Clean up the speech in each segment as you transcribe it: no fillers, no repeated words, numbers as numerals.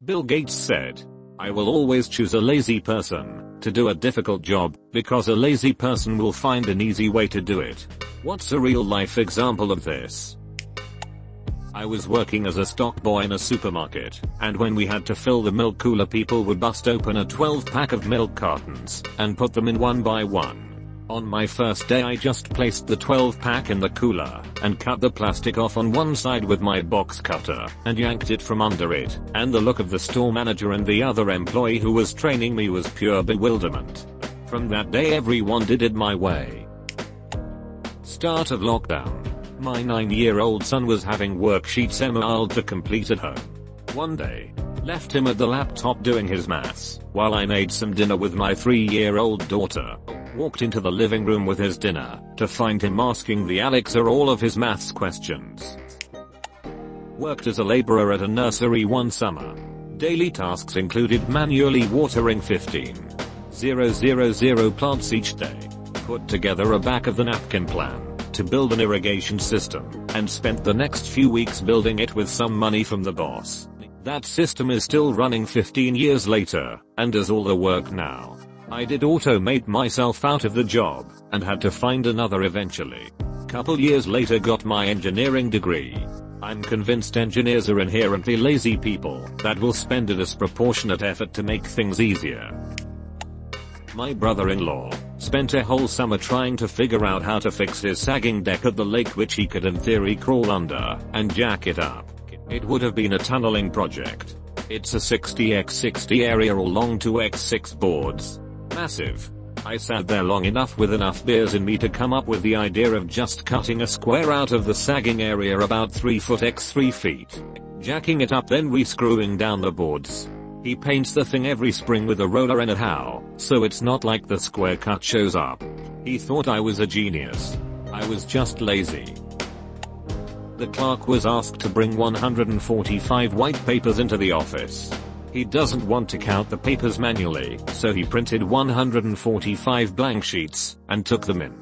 Bill Gates said, "I will always choose a lazy person to do a difficult job, because a lazy person will find an easy way to do it." What's a real life example of this? I was working as a stock boy in a supermarket, and when we had to fill the milk cooler, people would bust open a 12-pack of milk cartons and put them in one by one. On my first day, I just placed the 12-pack in the cooler and cut the plastic off on one side with my box cutter and yanked it from under it, and the look of the store manager and the other employee who was training me was pure bewilderment. From that day, everyone did it my way. Start of lockdown. My 9-year-old son was having worksheets emailed to complete at home. One day, left him at the laptop doing his maths, while I made some dinner with my 3-year-old daughter. Walked into the living room with his dinner, to find him asking the Alexa all of his maths questions. Worked as a laborer at a nursery one summer. Daily tasks included manually watering 15,000 plants each day. Put together a back of the napkin plan to build an irrigation system, and spent the next few weeks building it with some money from the boss. That system is still running 15 years later, and does all the work now. I did automate myself out of the job, and had to find another eventually. Couple years later, got my engineering degree. I'm convinced engineers are inherently lazy people that will spend a disproportionate effort to make things easier. My brother-in-law spent a whole summer trying to figure out how to fix his sagging deck at the lake, which he could in theory crawl under and jack it up. It would have been a tunneling project. It's a 60x60 area all long 2x6 boards. Massive. I sat there long enough with enough beers in me to come up with the idea of just cutting a square out of the sagging area about 3 foot x 3 feet. Jacking it up, then re-screwing down the boards. He paints the thing every spring with a roller anyhow, so it's not like the square cut shows up. He thought I was a genius. I was just lazy. The clerk was asked to bring 145 white papers into the office. He doesn't want to count the papers manually, so he printed 145 blank sheets and took them in.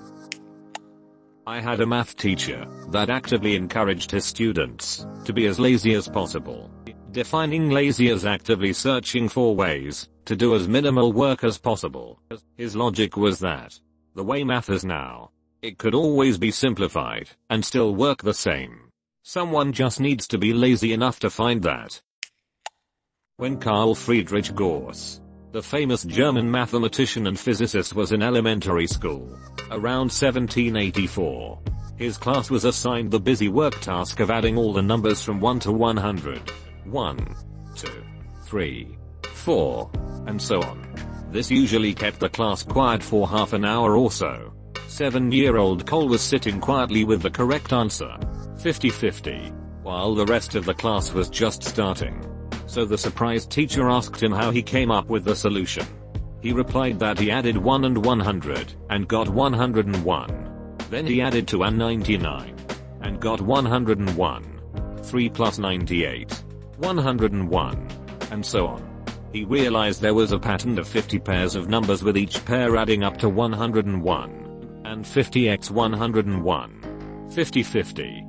I had a math teacher that actively encouraged his students to be as lazy as possible. Defining lazy as actively searching for ways to do as minimal work as possible. His logic was that the way math is now, it could always be simplified and still work the same. Someone just needs to be lazy enough to find that. When Carl Friedrich Gauss, the famous German mathematician and physicist, was in elementary school, around 1784, his class was assigned the busy work task of adding all the numbers from 1 to 100. 1, 2, 3, 4, and so on. This usually kept the class quiet for half an hour or so. 7-year-old Cole was sitting quietly with the correct answer, 50-50, while the rest of the class was just starting. So the surprised teacher asked him how he came up with the solution. He replied that he added 1 and 100 and got 101. Then he added 2 and 99 and got 101. 3 plus 98, 101, and so on. He realized there was a pattern of 50 pairs of numbers, with each pair adding up to 101, and 50x 101. 50-50.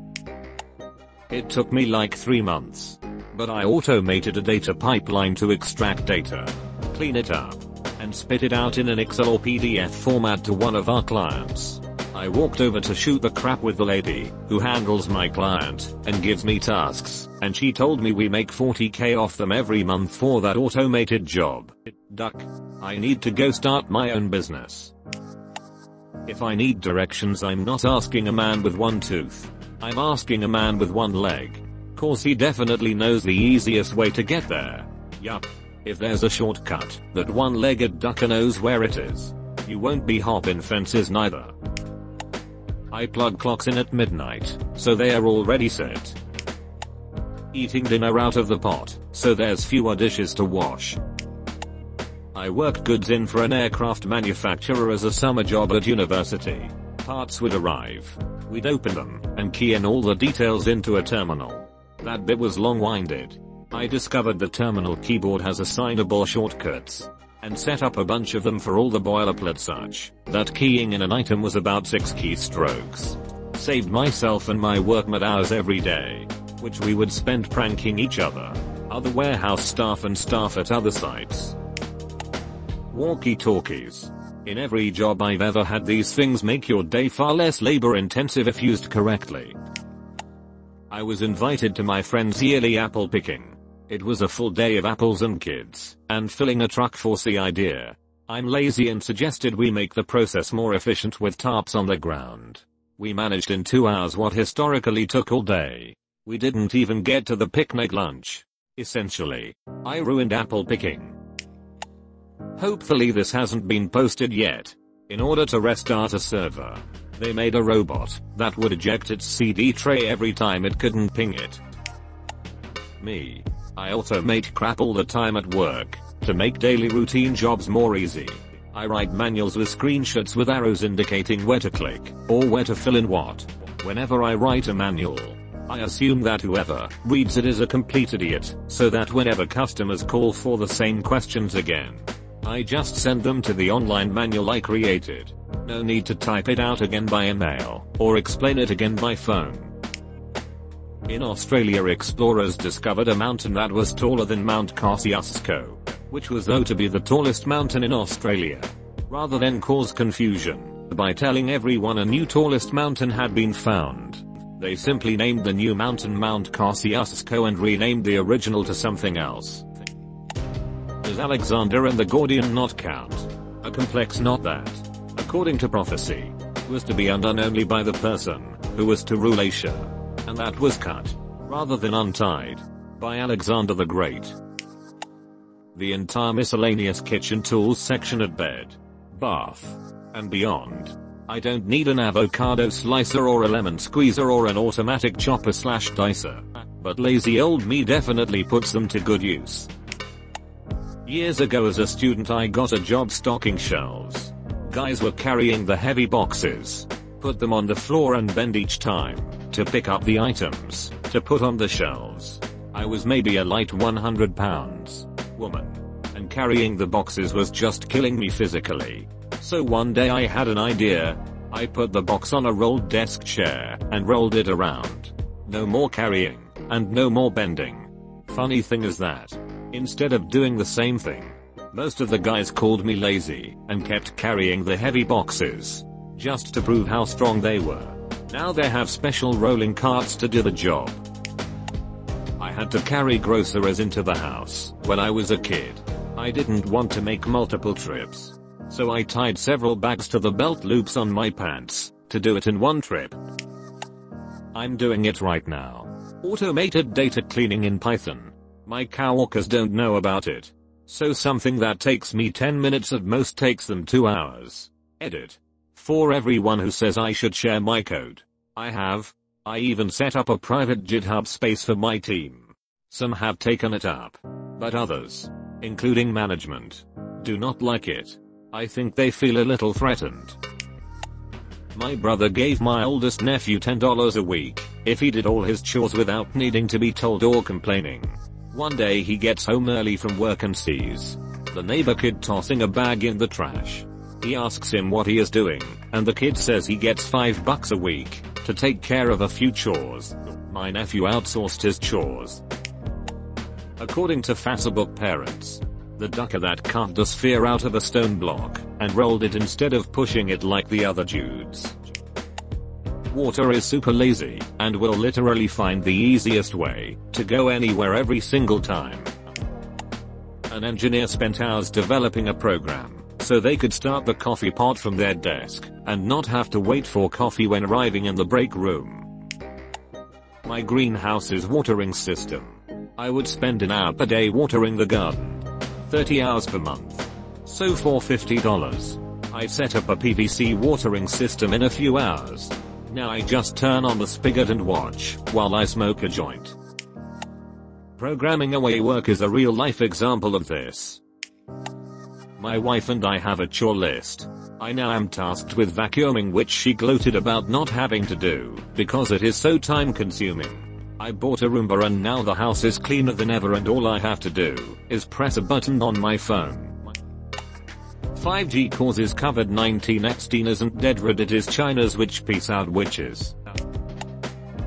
It took me like 3 months. But I automated a data pipeline to extract data, clean it up, and spit it out in an Excel or PDF format to one of our clients. I walked over to shoot the crap with the lady who handles my client and gives me tasks, and she told me we make 40k off them every month for that automated job. Duck. I need to go start my own business. If I need directions, I'm not asking a man with one tooth. I'm asking a man with one leg. Cause he definitely knows the easiest way to get there. Yup. If there's a shortcut that one-legged ducker knows where it is, you won't be hopping fences neither. I plug clocks in at midnight, so they are already set. Eating dinner out of the pot, so there's fewer dishes to wash. I worked goods in for an aircraft manufacturer as a summer job at university. Parts would arrive. We'd open them and key in all the details into a terminal. That bit was long-winded. I discovered the terminal keyboard has assignable shortcuts, and set up a bunch of them for all the boilerplate, such that keying in an item was about 6 keystrokes. Saved myself and my workmate hours every day, which we would spend pranking each other. other warehouse staff and staff at other sites. Walkie-talkies. In every job I've ever had, these things make your day far less labor intensive if used correctly. I was invited to my friend's yearly apple picking. It was a full day of apples and kids, and filling a truck forced the idea. I'm lazy and suggested we make the process more efficient with tarps on the ground. We managed in 2 hours what historically took all day. We didn't even get to the picnic lunch. Essentially, I ruined apple picking. Hopefully this hasn't been posted yet. In order to restart a server, they made a robot that would eject its CD tray every time it couldn't ping it. Me. I automate crap all the time at work to make daily routine jobs more easy. I write manuals with screenshots with arrows indicating where to click or where to fill in what. Whenever I write a manual, I assume that whoever reads it is a complete idiot, so that whenever customers call for the same questions again, I just send them to the online manual I created. No need to type it out again by email or explain it again by phone. In Australia, explorers discovered a mountain that was taller than Mount Kosciuszko, which was known to be the tallest mountain in Australia. Rather than cause confusion by telling everyone a new tallest mountain had been found, they simply named the new mountain Mount Kosciuszko and renamed the original to something else. Does Alexander and the Gordian knot count? A complex knot that, according to prophecy, was to be undone only by the person who was to rule Asia, and that was cut, rather than untied, by Alexander the Great. The entire miscellaneous kitchen tools section at bed, bath, and beyond. I don't need an avocado slicer or a lemon squeezer or an automatic chopper/dicer, but lazy old me definitely puts them to good use. Years ago as a student I got a job stocking shelves. Guys were carrying the heavy boxes, put them on the floor and bend each time to pick up the items to put on the shelves. I was maybe a light 100 pounds woman, and carrying the boxes was just killing me physically. So one day I had an idea. I put the box on a rolled desk chair and rolled it around. No more carrying, and no more bending. Funny thing is that, instead of doing the same thing, most of the guys called me lazy and kept carrying the heavy boxes, just to prove how strong they were. Now they have special rolling carts to do the job. I had to carry groceries into the house when I was a kid. I didn't want to make multiple trips, so I tied several bags to the belt loops on my pants to do it in one trip. I'm doing it right now. Automated data cleaning in Python. My coworkers don't know about it, so something that takes me 10 minutes at most takes them 2 hours. Edit. For everyone who says I should share my code, I even set up a private GitHub space for my team. Some have taken it up, but others, including management, do not like it. I think they feel a little threatened. My brother gave my oldest nephew $10 a week if he did all his chores without needing to be told or complaining. One day he gets home early from work and sees the neighbor kid tossing a bag in the trash. He asks him what he is doing, and the kid says he gets $5 a week to take care of a few chores. My nephew outsourced his chores. According to Facebook parents, the ducker that carved a sphere out of a stone block and rolled it instead of pushing it like the other dudes. Water is super lazy and will literally find the easiest way to go anywhere every single time. An engineer spent hours developing a program so they could start the coffee pot from their desk and not have to wait for coffee when arriving in the break room. My greenhouse's watering system. I would spend an hour per day watering the garden. 30 hours per month. So for $50, I set up a PVC watering system in a few hours. Now I just turn on the spigot and watch while I smoke a joint. Programming away work is a real life example of this. My wife and I have a chore list. I now am tasked with vacuuming, which she gloated about not having to do because it is so time consuming. I bought a Roomba and now the house is cleaner than ever and all I have to do is press a button on my phone. 5G causes COVID-19. Epstein isn't dead. Reddit is China's witch. Peace out witches.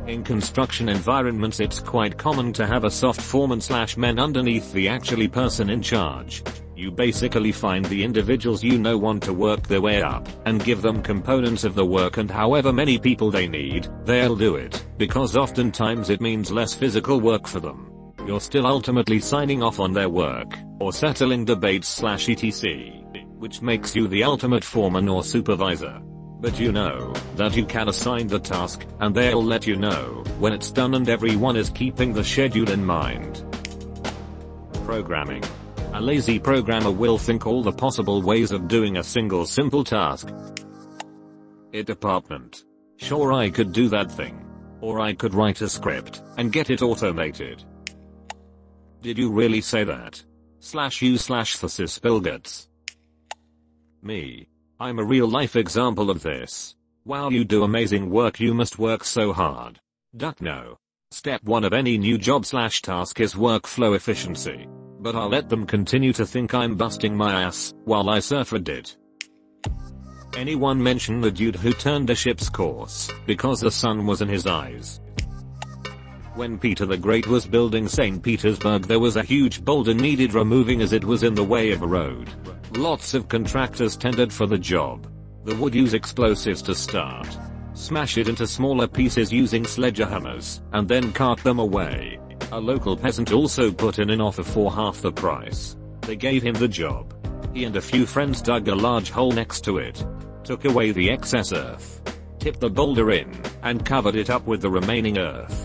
In construction environments it's quite common to have a soft foreman/men underneath the actually person in charge. You basically find the individuals you know want to work their way up, and give them components of the work, and however many people they need, they'll do it, because oftentimes it means less physical work for them. You're still ultimately signing off on their work, or settling debates/etc. Which makes you the ultimate foreman or supervisor. But you know that you can assign the task, and they'll let you know when it's done, and everyone is keeping the schedule in mind. Programming. A lazy programmer will think all the possible ways of doing a single simple task. Department. Sure, I could do that thing. Or I could write a script and get it automated. Did you really say that? /you/thesis Bill Gates. Me. I'm a real life example of this. Wow, you do amazing work, you must work so hard. Duck no. Step 1 of any new job/task is workflow efficiency. But I'll let them continue to think I'm busting my ass while I surf Reddit. Anyone mention the dude who turned a ship's course because the sun was in his eyes? When Peter the Great was building St. Petersburg, there was a huge boulder needed removing as it was in the way of a road. Lots of contractors tendered for the job. The would use explosives to start, smash it into smaller pieces using sledgehammers, and then cart them away. A local peasant also put in an offer for half the price. They gave him the job. He and a few friends dug a large hole next to it, took away the excess earth, tipped the boulder in, and covered it up with the remaining earth.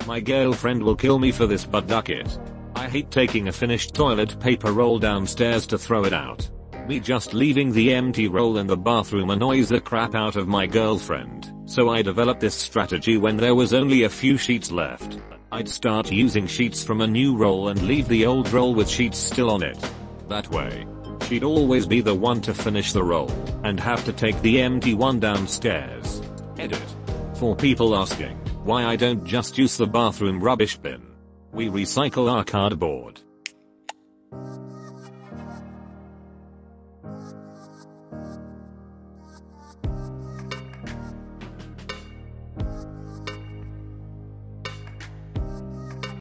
My girlfriend will kill me for this, but duck it. I hate taking a finished toilet paper roll downstairs to throw it out. Me just leaving the empty roll in the bathroom annoys the crap out of my girlfriend, so I developed this strategy. When there was only a few sheets left, I'd start using sheets from a new roll and leave the old roll with sheets still on it. That way, she'd always be the one to finish the roll, and have to take the empty one downstairs. Edit. For people asking why I don't just use the bathroom rubbish bin. We recycle our cardboard.